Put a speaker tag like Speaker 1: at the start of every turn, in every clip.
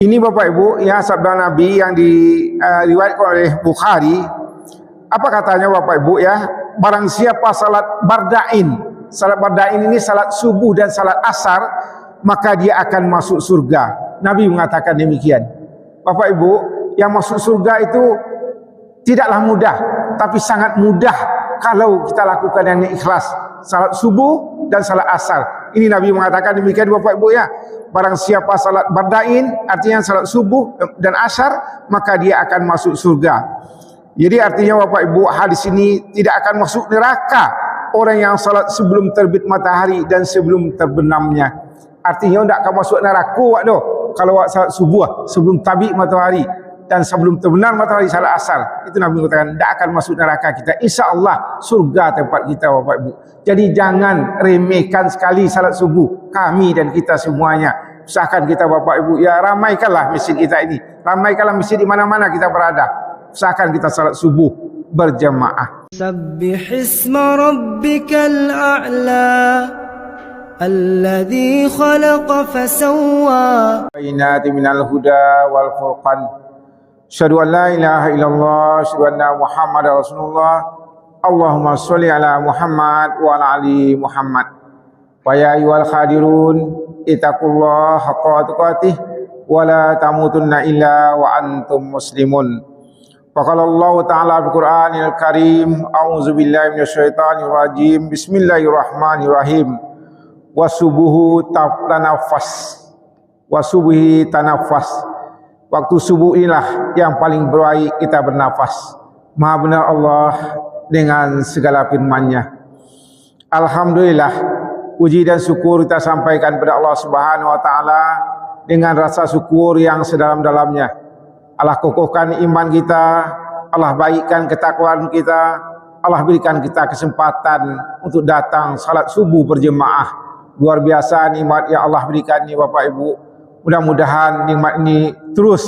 Speaker 1: Ini Bapak Ibu ya sabda Nabi yang diriwayatkan oleh Bukhari. Apa katanya Bapak Ibu ya? Barang siapa salat bardain. Salat bardain ini salat subuh dan salat asar, maka dia akan masuk surga. Nabi mengatakan demikian. Bapak Ibu, yang masuk surga itu tidaklah mudah, tapi sangat mudah kalau kita lakukan yang ikhlas. Salat subuh dan salat asar. Ini Nabi mengatakan demikian Bapak Ibu ya. Barang siapa salat bardain, artinya salat subuh dan asar, maka dia akan masuk surga. Jadi artinya Bapak Ibu, hadis ini tidak akan masuk neraka orang yang salat sebelum terbit matahari dan sebelum terbenamnya. Artinya tidak akan masuk neraka kalau salat subuh sebelum terbit matahari dan sebelum terbenam matahari salat asar. Itu Nabi mengatakan tidak akan masuk neraka kita. Insya Allah surga tempat kita Bapak Ibu. Jadi jangan remehkan sekali salat subuh, kami dan kita semuanya. Usahakan kita Bapak Ibu ya, ramaikanlah masjid kita ini, ramaikanlah masjid di mana-mana kita berada. Usahakan kita salat subuh berjamaah.
Speaker 2: Sabbihisma rabbikal a'la alladzi khalaqa fasawwa.
Speaker 1: Bainati minal huda wal furqan. Asyhadu an la ilaha illallah, asyhadu anna Muhammadar Rasulullah. Allahumma sholli ala Muhammad wa ala ali Muhammad. Wa ya ayyuhal khadirun ittaqullaha haqqa tuqatih wa la tamutunna illa wa antum muslimun. Faqala Allah Ta'ala fil Qur'anil Karim, a'udzu billahi minasyaitonir rajim. Bismillahirrahmanirrahim. Wasubuhu tanafas. Wasubuhi tanafas. Waktu subuh inilah yang paling baik kita bernafas. Maha benar Allah dengan segala firman-Nya. Alhamdulillah, puji dan syukur kita sampaikan kepada Allah Subhanahu wa taala dengan rasa syukur yang sedalam-dalamnya. Allah kokohkan iman kita, Allah baikkan ketakwaan kita, Allah berikan kita kesempatan untuk datang salat subuh berjemaah. Luar biasa nikmat yang Allah berikan ini Bapak Ibu. Mudah-mudahan nikmat ini terus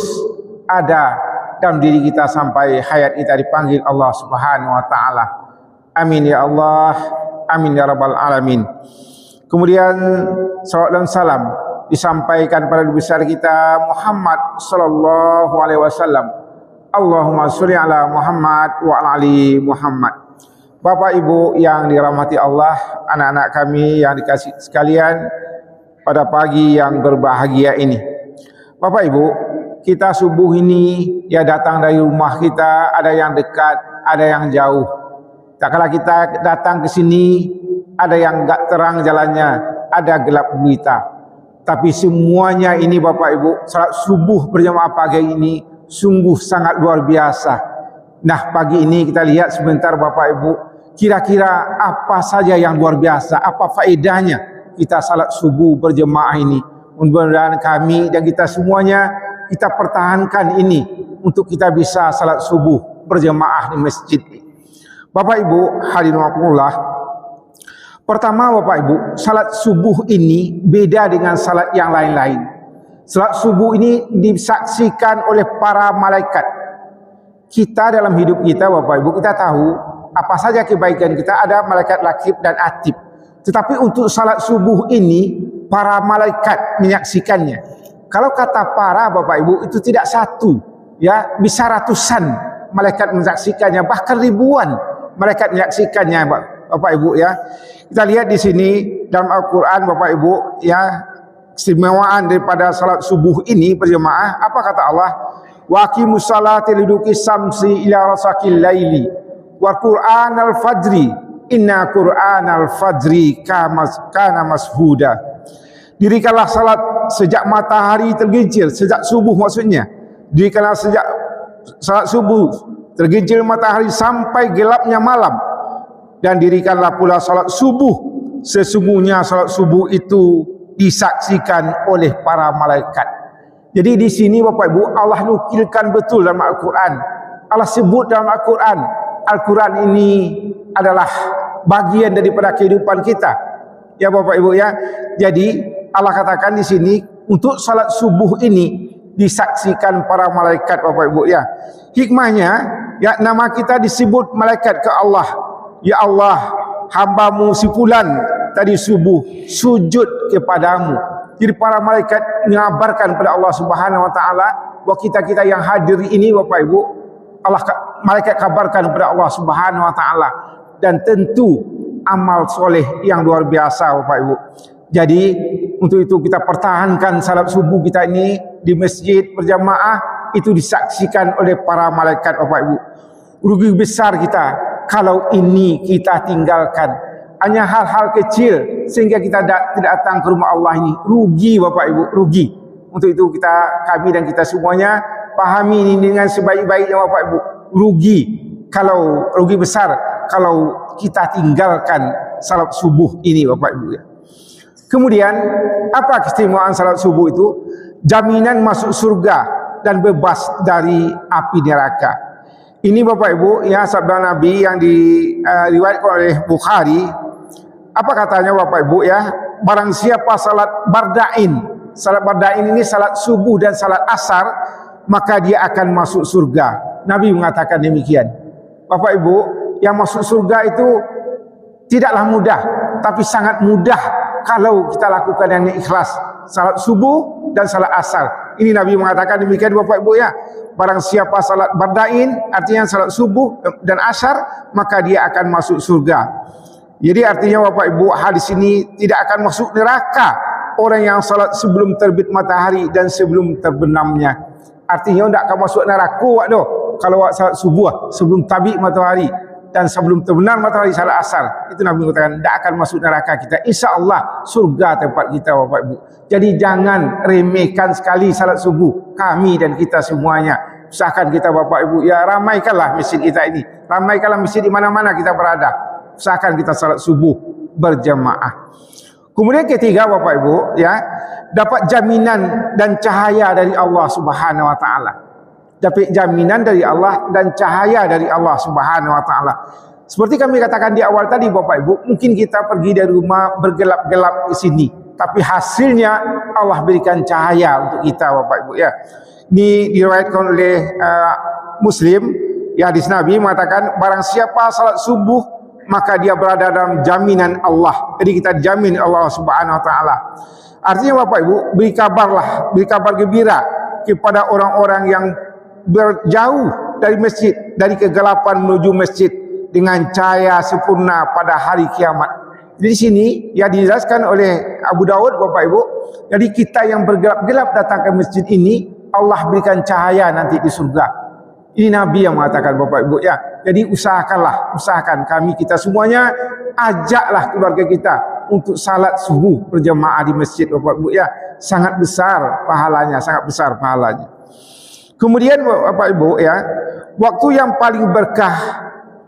Speaker 1: ada dalam diri kita sampai hayat kita dipanggil Allah Subhanahu wa taala. Amin ya Allah, amin ya rabbal alamin. Kemudian salawat dan salam disampaikan pada Nabi besar kita Muhammad sallallahu alaihi wasallam. Allahumma sholli ala Muhammad wa ala ali Muhammad. Bapak Ibu yang dirahmati Allah, anak-anak kami yang dikasih sekalian, pada pagi yang berbahagia ini. Bapak Ibu, kita subuh ini ya datang dari rumah kita, ada yang dekat, ada yang jauh. Tak kala kita datang ke sini, ada yang enggak terang jalannya, ada gelap gulita. Tapi semuanya ini Bapak Ibu, salat subuh berjamaah pagi ini sungguh sangat luar biasa. Nah, pagi ini kita lihat sebentar Bapak Ibu, kira-kira apa saja yang luar biasa, apa faedahnya kita salat subuh berjemaah ini. Mudah-mudahan kami dan kita semuanya kita pertahankan ini untuk kita bisa salat subuh berjemaah di masjid. Bapak Ibu hadirin rahimakumullah. Pertama Bapak Ibu, salat subuh ini beda dengan salat yang lain-lain. Salat subuh ini disaksikan oleh para malaikat. Kita dalam hidup kita Bapak Ibu, kita tahu apa saja kebaikan kita, ada malaikat rakib dan atid. Tetapi untuk salat subuh ini para malaikat menyaksikannya. Kalau kata para Bapak Ibu itu tidak satu, ya bisa ratusan malaikat menyaksikannya, bahkan ribuan malaikat menyaksikannya Bapak Ibu ya. Kita lihat di sini dalam Al-Qur'an Bapak Ibu ya, keistimewaan daripada salat subuh ini berjemaah. Apa kata Allah? Wa aqimus salata liduki samsi ila rasakil laili wa qur'anal fajri inna qur'anal fajri kana mashuda. Dirikanlah salat sejak matahari tergelincir, sejak subuh maksudnya. Dirikanlah sejak salat subuh tergelincir matahari sampai gelapnya malam. Dan dirikanlah pula salat subuh, sesungguhnya salat subuh itu disaksikan oleh para malaikat. Jadi di sini Bapak Ibu, Allah nukilkan betul dalam Al-Quran. Allah sebut dalam Al-Quran, Al-Quran ini adalah bagian daripada kehidupan kita. Ya Bapak Ibu ya. Jadi Allah katakan di sini untuk salat subuh ini disaksikan para malaikat Bapak Ibu ya. Hikmahnya ya, nama kita disebut malaikat ke Allah. Ya Allah, hamba-Mu si fulan tadi subuh sujud kepadamu. Jadi para malaikat mengabarkan kepada Allah Subhanahu wa taala bahwa kita-kita yang hadir ini Bapak Ibu, malaikat kabarkan kepada Allah Subhanahu wa taala, dan tentu amal soleh yang luar biasa Bapak Ibu. Jadi untuk itu kita pertahankan salat subuh kita ini di masjid berjamaah, itu disaksikan oleh para malaikat Bapak Ibu. Rugi besar kita kalau ini kita tinggalkan. Hanya hal-hal kecil sehingga kita tidak datang ke rumah Allah ini. Rugi Bapak Ibu, rugi. Untuk itu kami dan kita semuanya pahami ini dengan sebaik-baiknya Bapak Ibu. Rugi besar kalau kita tinggalkan salat subuh ini Bapak Ibu ya. Kemudian apa keistimewaan salat subuh itu? Jaminan masuk surga dan bebas dari api neraka. Ini Bapak Ibu ya, sabda Nabi yang diriwayatkan oleh Bukhari. Apa katanya Bapak Ibu ya? Barang siapa salat barda'in. Salat barda'in ini salat subuh dan salat asar, maka dia akan masuk surga. Nabi mengatakan demikian. Bapak Ibu, yang masuk surga itu tidaklah mudah, tapi sangat mudah kalau kita lakukan yang ikhlas. Salat subuh dan salat asar. Ini Nabi mengatakan demikian Bapak Ibu ya. Barang siapa salat barda'in, artinya salat subuh dan asar, maka dia akan masuk surga. Jadi artinya Bapak Ibu, hadis ini tidak akan masuk neraka orang yang salat sebelum terbit matahari dan sebelum terbenamnya. Artinya tidak akan masuk neraka kalau salat subuh sebelum terbit matahari dan sebelum terbenam matahari salat asar. Itu Nabi mengatakan tidak akan masuk neraka kita. Insya-Allah surga tempat kita Bapak Ibu. Jadi jangan remehkan sekali salat subuh, kami dan kita semuanya. Usahakan kita Bapak Ibu ya, ramaikanlah masjid kita ini. Ramaikanlah masjid di mana-mana kita berada. Usahakan kita salat subuh berjamaah. Kemudian ketiga Bapak Ibu ya, dapat jaminan dan cahaya dari Allah Subhanahu wa taala. Dapat jaminan dari Allah dan cahaya dari Allah Subhanahu wa taala. Seperti kami katakan di awal tadi Bapak Ibu, mungkin kita pergi dari rumah bergelap-gelap di sini, tapi hasilnya Allah berikan cahaya untuk kita Bapak Ibu ya. Ini diriwayatkan oleh Muslim ya, hadis Nabi mengatakan barang siapa salat subuh maka dia berada dalam jaminan Allah. Jadi kita jamin Allah Subhanahu wa taala. Artinya Bapak Ibu, beri kabar gembira kepada orang-orang yang berjauh dari masjid, dari kegelapan menuju masjid dengan cahaya sempurna pada hari kiamat. Di sini ya dijelaskan oleh Abu Daud Bapak Ibu. Jadi kita yang bergelap-gelap datang ke masjid ini, Allah berikan cahaya nanti di surga. Ini Nabi yang mengatakan Bapak Ibu ya. Jadi usahakan kami kita semuanya, ajaklah keluarga kita untuk salat subuh berjamaah di masjid Bapak Ibu ya. Sangat besar pahalanya, sangat besar pahalanya. Kemudian Bapak Ibu ya, waktu yang paling berkah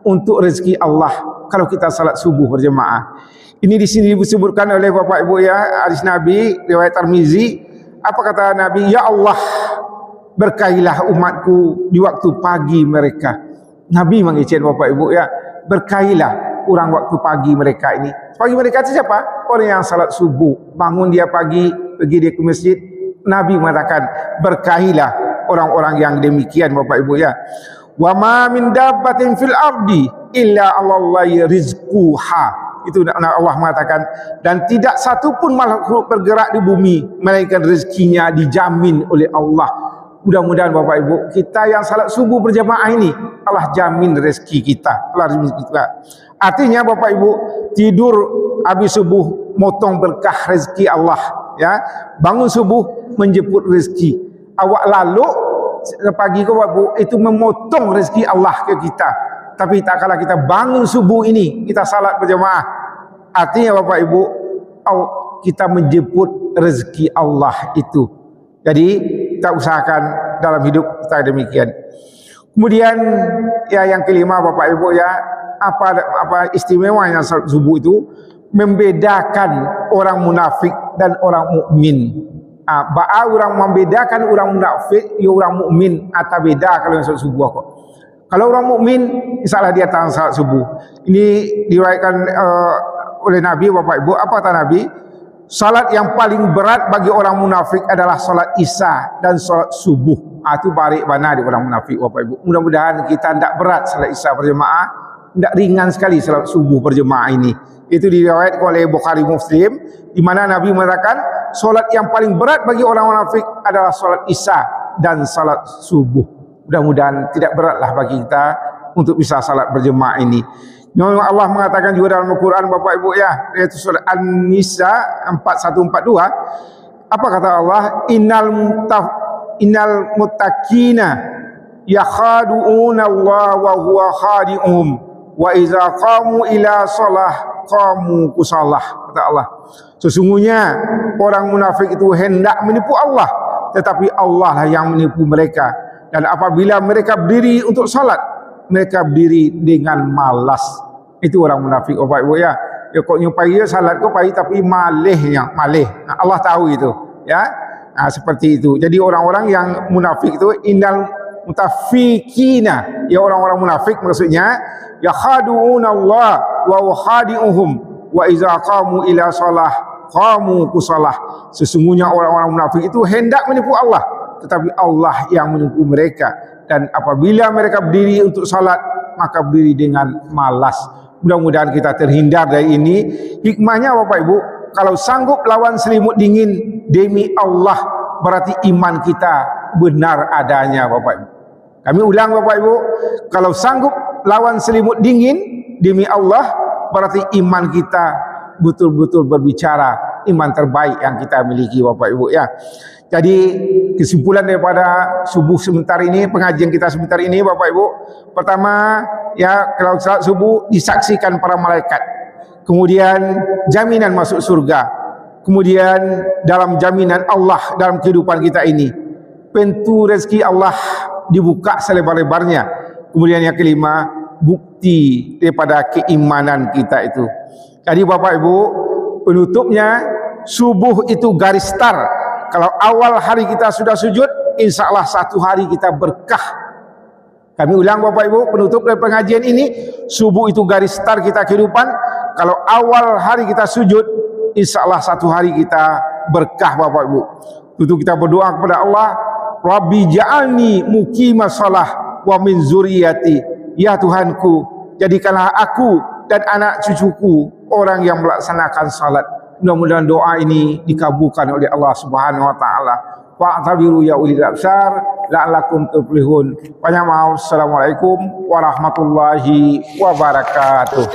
Speaker 1: untuk rezeki Allah kalau kita salat subuh berjamaah. Ini di sini disebutkan oleh Bapak Ibu ya, hadis Nabi riwayat Tirmizi. Apa kata Nabi? Ya Allah, berkahilah umatku di waktu pagi mereka. Nabi mengicin Bapak Ibu ya, berkahilah orang waktu pagi mereka ini. Pagi mereka itu siapa? Orang yang salat subuh, bangun dia pagi, pergi dia ke masjid. Nabi mengatakan berkahilah orang-orang yang demikian Bapak Ibu ya. Wa ma min dabbatin fil ardi illa Allahi rizquha. Itu Allah mengatakan, dan tidak satu pun makhluk bergerak di bumi melainkan rezekinya dijamin oleh Allah. Mudah-mudahan Bapak Ibu, kita yang salat subuh berjamaah ini, Allah jamin rezeki kita. Allah jamin kita. Artinya Bapak Ibu, tidur habis subuh motong berkah rezeki Allah ya. Bangun subuh menjemput rezeki. Awak lalu pagi ke Bapak Ibu, itu memotong rezeki Allah ke kita. Tapi tak kala kita bangun subuh ini, kita salat berjamaah, artinya Bapak Ibu, kita menjemput rezeki Allah itu. Jadi kita usahakan dalam hidup kita demikian. Kemudian ya yang kelima Bapak Ibu ya, apa istimewanya salat subuh itu? Membedakan orang munafik dan orang mukmin. Orang membedakan orang munafik ya orang mukmin atau beda kalau salat subuh kok. Kalau orang mukmin, insyaallah dia tahan salat subuh. Ini diriwayatkan oleh Nabi Bapak Ibu. Apa kata Nabi? Salat yang paling berat bagi orang munafik adalah salat Isya dan salat subuh. Itu barik mana di orang munafik Bapak Ibu. Mudah-mudahan kita tidak berat salat Isya berjamaah Tidak ringan sekali salat subuh berjemaah ini. Itu diriwayatkan oleh Bukhari Muslim, di mana Nabi mengatakan solat yang paling berat bagi orang munafik adalah solat Isya dan salat subuh. Mudah-mudahan tidak beratlah bagi kita untuk bisa salat berjemaah ini. Memang Allah mengatakan juga dalam Al-Quran Bapak Ibu ya, yaitu surat An-Nisa 4142. Apa kata Allah? Innal muttaqina yakhadu'una Allah wa huwa khadi'uhum wa iza qamu ila shalah qamu kusalah. Kata Allah, sesungguhnya orang munafik itu hendak menipu Allah, tetapi Allah lah yang menipu mereka. Dan apabila mereka berdiri untuk salat, mereka berdiri dengan malas. Itu orang munafik Bapak Ibu ya. Ya kok nyupai dia salat kok pagi tapi malihnya, malih. Nah, Allah tahu itu ya. Nah, seperti itu. Jadi orang-orang yang munafik itu innal mutafikina, ya orang-orang munafik maksudnya yakhadu'una Allah wa khadi'uhum wa iza qamu ila shalah qamu kusalah. Sesungguhnya orang-orang munafik itu hendak menipu Allah, tetapi Allah yang menipu mereka. Dan apabila mereka berdiri untuk salat, maka berdiri dengan malas. Mudah-mudahan kita terhindar dari ini. Hikmahnya Bapak Ibu, kalau sanggup lawan selimut dingin demi Allah, berarti iman kita benar adanya Bapak Ibu. Kami ulang Bapak Ibu, kalau sanggup lawan selimut dingin demi Allah, berarti iman kita betul-betul berbicara, iman terbaik yang kita miliki Bapak Ibu ya. Jadi kesimpulan daripada subuh sebentar ini, pengajian kita sebentar ini Bapak Ibu, pertama ya, kalau salat subuh disaksikan para malaikat, kemudian jaminan masuk surga, kemudian dalam jaminan Allah dalam kehidupan kita ini, pintu rezeki Allah dibuka selebar-lebarnya, kemudian yang kelima, bukti daripada keimanan kita itu. Jadi Bapak Ibu, penutupnya subuh itu garis start. Kalau awal hari kita sudah sujud, insya Allah satu hari kita berkah. Kami ulang Bapak Ibu, penutup dari pengajian ini, subuh itu garis start kita kehidupan. Kalau awal hari kita sujud, insya Allah satu hari kita berkah Bapak Ibu. Tentu kita berdoa kepada Allah, Rabbi ja'alni muqimas shalah wa min zuriyati. Ya Tuhanku, jadikanlah aku dan anak cucuku orang yang melaksanakan salat. Mudah-mudahan doa ini dikabulkan oleh Allah Subhanahu wa taala. Fa'tabiru ya ulil absar la'allakum tuflihun. Banyak maaf. Assalamualaikum warahmatullahi wabarakatuh.